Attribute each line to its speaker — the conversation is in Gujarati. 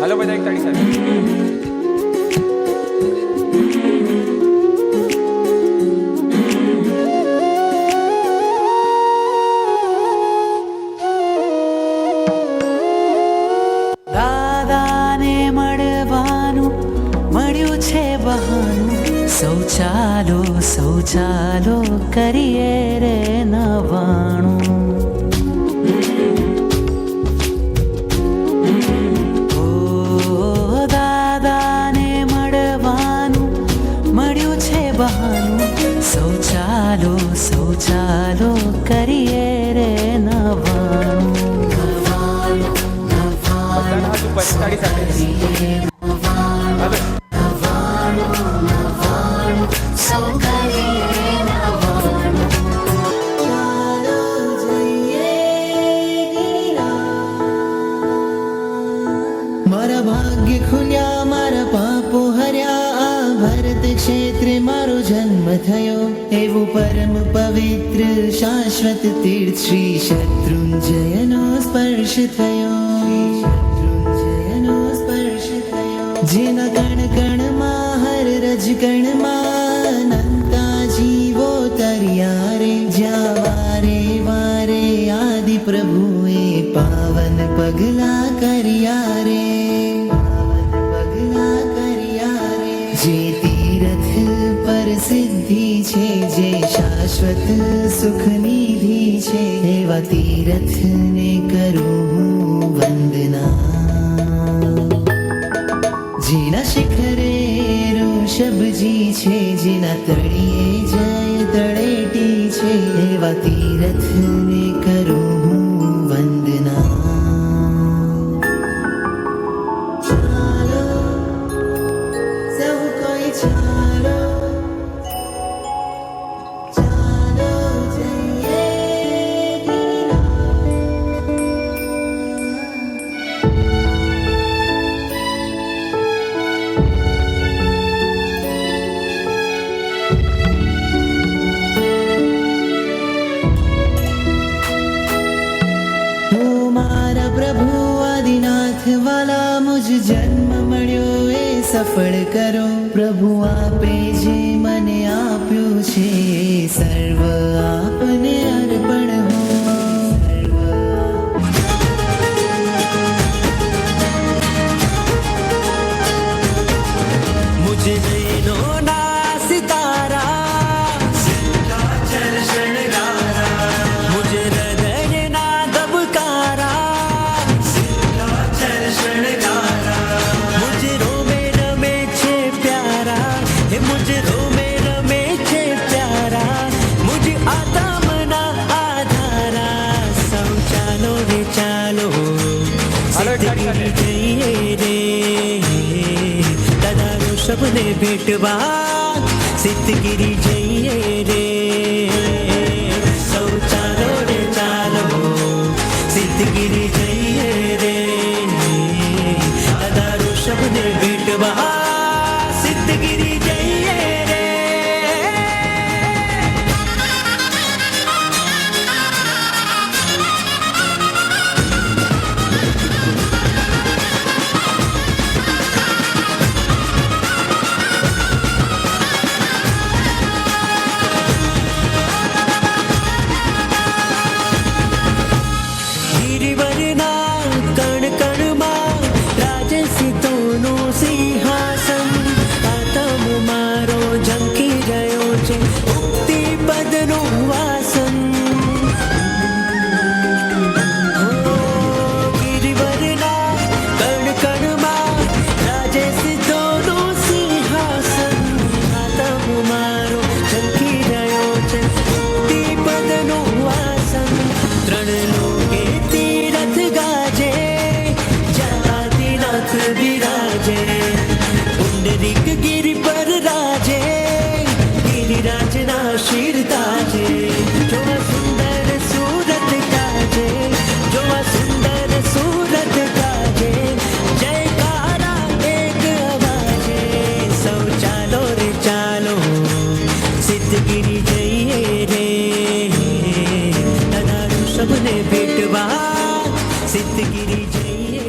Speaker 1: હાલો બધા એક તાળી સાથે.
Speaker 2: દાદાને મળવાનું મળ્યું છે બહાનું, સૌ ચાલો કરીએ રે નવાણું. દાદાને મળવાનું મળ્યું છે બહાનું, સૌ ચાલો કરીએ રે નવાણું.
Speaker 1: બધાના હાથ ઉપર તાળી સાથે. હાલો.
Speaker 3: મારા ભાગ્ય ખુલ્યા, મારા પાપો હર્યા, આ ભરત ક્ષેત્રે મારો જન્મ થયો. એવું પરમ પવિત્ર શાશ્વત તીર્થ શ્રી શત્રુંજયનો સ્પર્શ થયો. જેના કણ કણમાં હર રજ કણમાં અનંતા જીવો તર્યા રે. જ્યાં વારે વારે આદિ પ્રભુએ પાવન પગલા કર્યા રે. જે તીરથ પર સિદ્ધિ છે, જે શાશ્વત સુખ નિધિ છે, એવા તીરથને કરું હું વંદના. જેના શિખરે ઋષભજી છે, જેના તળિયે જય તળેટી છે, એવા તીરથને કરું હું વંદના. ચાલો સૌ કોઈ ચાલો, ચાલો જઈએ ગિરનાર. મારા પ્રભુ આદિનાથ વાલા, મુજ જન્મ મળ્યો એ સફળ કરો. પ્રભુ આપે જે મને આપ્યું છે, સર્વ આપને અર્પણ હો. મુझे नैनो ना सितारा, चल शणगारा, मुझे हृदय ना दबकारा, चल शणगारा, मुझे रोमे रमे छे प्यारा, हे मुझे रोमे रमे छे प्यारा, मुझे आत्मना आधारा. सौ चालो रे चालो,
Speaker 1: હાલો એક તાળી સાથે.
Speaker 3: જઈએ રે દાદાનો શબને ભેટવા, સિદ્ધગીરી જઈએ રે. સૌ ચાલો રે ચાલો, સિદ્ધગીરી જઈએ રે. દાદાનો શબને ભેટવા, સિદ્ધગીરી જઈએ રે. ગિરિવરના કણ કણમાં રાજે સીતોનું સિંહાસન, આતમ મારો ઝંકી રહ્યો છે, મુક્તિ પદનું વાસન. ગિરિવરના કણ કણમાં રાજે સીતોનું સિંહાસન, આતમ મારો ઝંકી રહ્યો છે, મુક્તિ પદનું વાસન. ત્રણ લોકે તીરથ ગાજે, જાતિનાથ બિરાજે, પુંડરીક ગિરિ પર રાજે, ગિરિરાજના શિર તાજે. જોવા સુંદર સુરત કાજે, જોવા સુંદર સુરત કાજે, જયકારા એક અવાજે. સૌ ચાલો રે ચાલો, સિદ્ધગીરી જઈએ રે. દાદાનું શબને ભેટવા, સિદ્ધગીરી જઈએ